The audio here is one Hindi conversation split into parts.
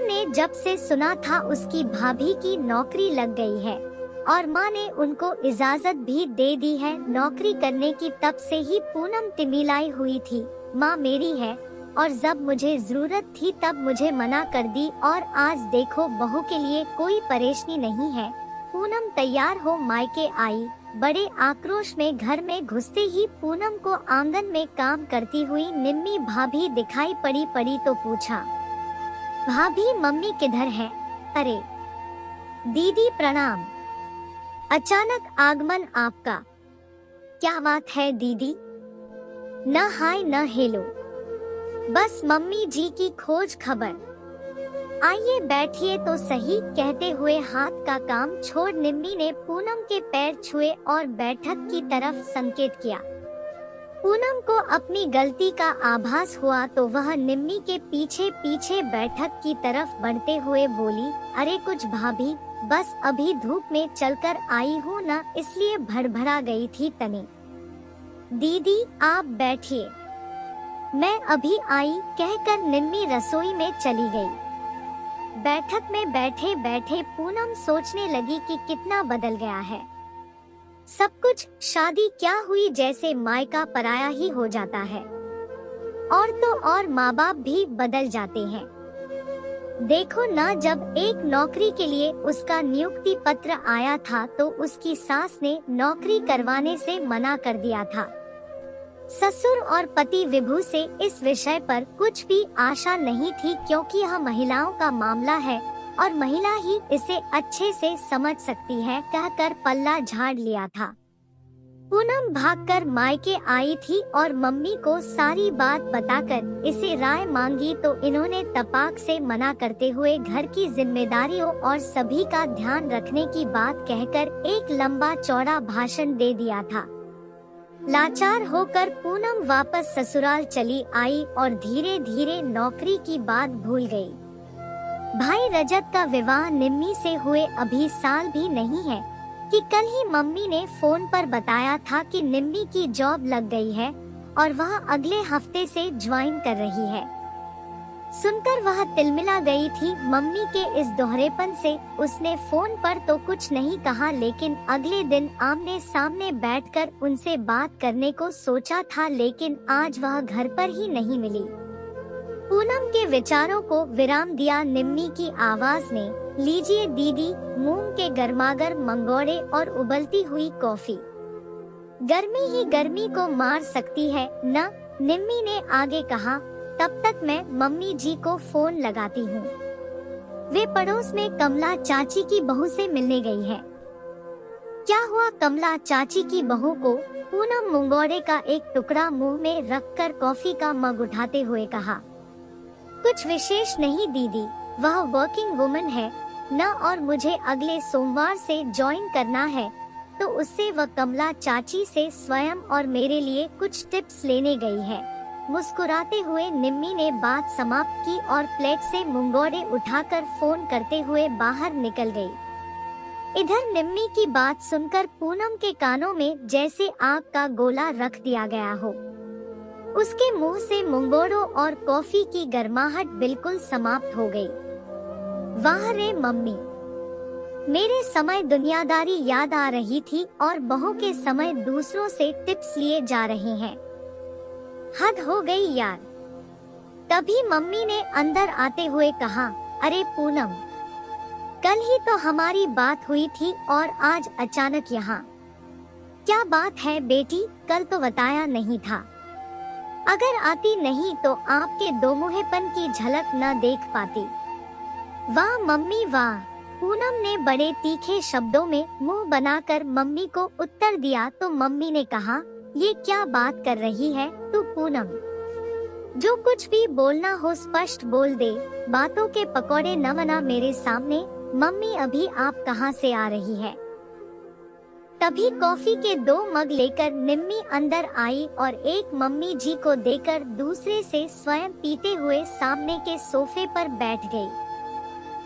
ने जब से सुना था उसकी भाभी की नौकरी लग गई है और माँ ने उनको इजाजत भी दे दी है नौकरी करने की, तब से ही पूनम तिमिलाई हुई थी। माँ मेरी है और जब मुझे जरूरत थी तब मुझे मना कर दी और आज देखो बहू के लिए कोई परेशानी नहीं है। पूनम तैयार हो मायके आई। बड़े आक्रोश में घर में घुसते ही पूनम को आंगन में काम करती हुई निम्मी भाभी दिखाई पड़ी तो पूछा, भाभी मम्मी किधर है? अरे दीदी प्रणाम, अचानक आगमन आपका, क्या बात है दीदी? न हाय न हेलो, बस मम्मी जी की खोज खबर। आइए बैठिए तो सही, कहते हुए हाथ का काम छोड़ निम्मी ने पूनम के पैर छुए और बैठक की तरफ संकेत किया। पूनम को अपनी गलती का आभास हुआ तो वह निम्मी के पीछे पीछे बैठक की तरफ बढ़ते हुए बोली, अरे कुछ भाभी, बस अभी धूप में चलकर आई हूँ न, इसलिए भड़बड़ा गई थी तने। दीदी आप बैठिए, मैं अभी आई, कहकर निम्मी रसोई में चली गई। बैठक में बैठे बैठे पूनम सोचने लगी कि कितना बदल गया है सब कुछ। शादी क्या हुई जैसे मायका पराया ही हो जाता है, और तो और माँ बाप भी बदल जाते हैं। देखो ना, जब एक नौकरी के लिए उसका नियुक्ति पत्र आया था तो उसकी सास ने नौकरी करवाने से मना कर दिया था। ससुर और पति विभू से इस विषय पर कुछ भी आशा नहीं थी, क्योंकि यह महिलाओं का मामला है और महिला ही इसे अच्छे से समझ सकती है, कहकर पल्ला झाड़ लिया था। पूनम भागकर मायके आई थी और मम्मी को सारी बात बताकर इसे राय मांगी तो इन्होंने तपाक से मना करते हुए घर की जिम्मेदारियों और सभी का ध्यान रखने की बात कहकर एक लंबा चौड़ा भाषण दे दिया था। लाचार होकर पूनम वापस ससुराल चली आई और धीरे धीरे नौकरी की बात भूल गई। भाई रजत का विवाह निम्मी से हुए अभी साल भी नहीं है कि कल ही मम्मी ने फोन पर बताया था कि निम्मी की जॉब लग गई है और वह अगले हफ्ते से ज्वाइन कर रही है। सुनकर वह तिलमिला गई थी मम्मी के इस दोहरेपन से। उसने फोन पर तो कुछ नहीं कहा, लेकिन अगले दिन आमने सामने बैठकर उनसे बात करने को सोचा था, लेकिन आज वह घर पर ही नहीं मिली। पूनम के विचारों को विराम दिया निम्मी की आवाज ने, लीजिए दीदी, मूंग के गर्मागर्म मंगोड़े और उबलती हुई कॉफी। गर्मी ही गर्मी को मार सकती है न, निम्मी ने आगे कहा। तब तक मैं मम्मी जी को फोन लगाती हूँ। वे पड़ोस में कमला चाची की बहू से मिलने गई है। क्या हुआ? कमला चाची की बहू को पूनम मंगोड़े का एक टुकड़ा मुंह में रखकर कॉफी का मग उठाते हुए कहा, कुछ विशेष नहीं दीदी, वह वर्किंग वुमन है न और मुझे अगले सोमवार से ज्वाइन करना है, तो उससे वह कमला चाची से स्वयं और मेरे लिए कुछ टिप्स लेने गई है। मुस्कुराते हुए निम्मी ने बात समाप्त की और प्लेट से मंगोड़े उठाकर फोन करते हुए बाहर निकल गई। इधर निम्मी की बात सुनकर पूनम के कानों में जैसे आग का गोला रख दिया गया हो। उसके मुंह से मंगोड़ों और कॉफी की गर्माहट बिल्कुल समाप्त हो गई। वाह रे मम्मी, मेरे समय दुनियादारी याद आ रही थी और बहू के समय दूसरों से टिप्स लिए जा रहे हैं। हद हो गई यार। तभी मम्मी ने अंदर आते हुए कहा, अरे पूनम, कल ही तो हमारी बात हुई थी और आज अचानक यहाँ। क्या बात है बेटी, कल तो बताया नहीं था। अगर आती नहीं तो आपके दोमुहेपन की झलक न देख पाती। वाह मम्मी वाह, पूनम ने बड़े तीखे शब्दों में मुंह बनाकर मम्मी को उत्तर दिया तो मम्मी ने कहा, ये क्या बात कर रही है तू पूनम, जो कुछ भी बोलना हो स्पष्ट बोल दे, बातों के पकौड़े न बना मेरे सामने। मम्मी अभी आप कहाँ से आ रही है? तभी कॉफी के 2 मग लेकर निम्मी अंदर आई और एक मम्मी जी को देकर दूसरे से स्वयं पीते हुए सामने के सोफे पर बैठ गई।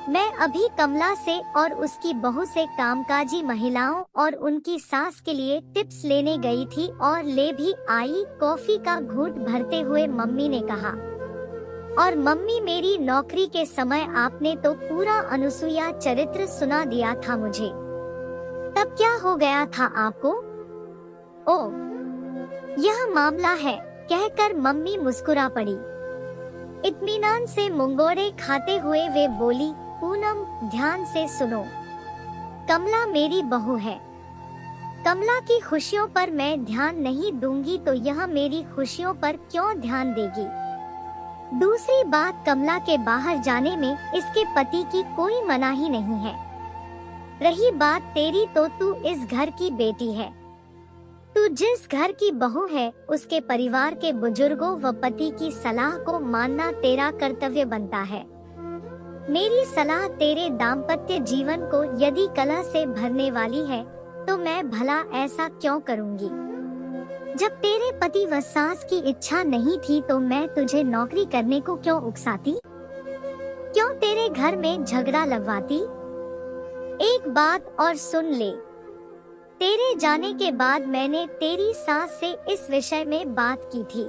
मैं अभी कमला से और उसकी बहू से कामकाजी महिलाओं और उनकी सास के लिए टिप्स लेने गई थी और ले भी आई। कॉफी का घूंट भरते हुए मम्मी ने कहा, और मम्मी मेरी नौकरी के समय आपने तो पूरा अनुसुईया चरित्र सुना दिया था मुझे। तब क्या हो गया था आपको? ओ, यह मामला है, कहकर मम्मी मुस्कुरा पड़ी। इत्मीनान से मुंगोड़े खाते हुए वे बोली, पूनम ध्यान से सुनो, कमला मेरी बहू है। कमला की खुशियों पर मैं ध्यान नहीं दूंगी तो यह मेरी खुशियों पर क्यों ध्यान देगी? दूसरी बात, कमला के बाहर जाने में इसके पति की कोई मनाही नहीं है। रही बात तेरी, तो तू इस घर की बेटी है। तू जिस घर की बहू है उसके परिवार के बुजुर्गों व पति की सलाह को मानना तेरा कर्तव्य बनता है। मेरी सलाह तेरे दाम्पत्य जीवन को यदि कलह से भरने वाली है तो मैं भला ऐसा क्यों करूंगी? जब तेरे पति व सास की इच्छा नहीं थी तो मैं तुझे नौकरी करने को क्यों उकसाती? क्यों तेरे घर में झगड़ा लगवाती? एक बात और सुन ले, तेरे जाने के बाद मैंने तेरी सास से इस विषय में बात की थी।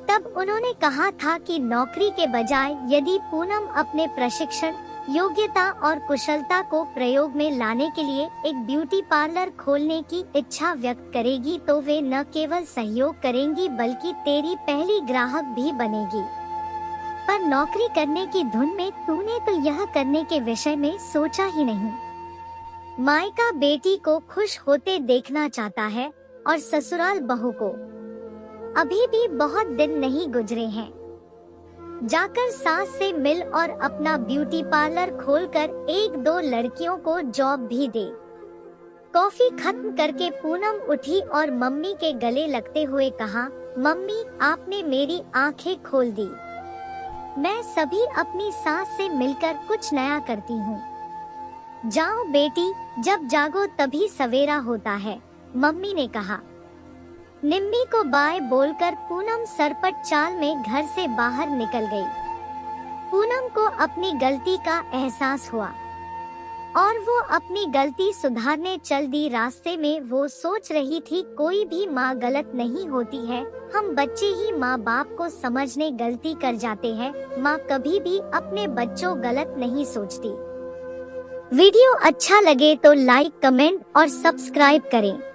तब उन्होंने कहा था कि नौकरी के बजाय यदि पूनम अपने प्रशिक्षण, योग्यता और कुशलता को प्रयोग में लाने के लिए एक ब्यूटी पार्लर खोलने की इच्छा व्यक्त करेगी तो वे न केवल सहयोग करेंगी बल्कि तेरी पहली ग्राहक भी बनेगी। पर नौकरी करने की धुन में तूने तो यह करने के विषय में सोचा ही नहीं। मायका बेटी को खुश होते देखना चाहता है और ससुराल बहू को। अभी भी बहुत दिन नहीं गुजरे हैं। जाकर सास से मिल और अपना ब्यूटी पार्लर खोलकर 1-2 लड़कियों को जॉब भी दे। कॉफी खत्म करके पूनम उठी और मम्मी के गले लगते हुए कहा, मम्मी आपने मेरी आंखें खोल दी। मैं सभी अपनी सास से मिलकर कुछ नया करती हूँ। जाओ बेटी, जब जागो तभी सवेरा होता है, मम्मी ने कहा। निम्मी को बाय बोलकर पूनम सरपट चाल में घर से बाहर निकल गई। पूनम को अपनी गलती का एहसास हुआ और वो अपनी गलती सुधारने चल दी। रास्ते में वो सोच रही थी कोई भी माँ गलत नहीं होती है, हम बच्चे ही माँ बाप को समझने गलती कर जाते हैं। माँ कभी भी अपने बच्चों गलत नहीं सोचती। वीडियो अच्छा लगे तो लाइक, कमेंट और सब्सक्राइब करें।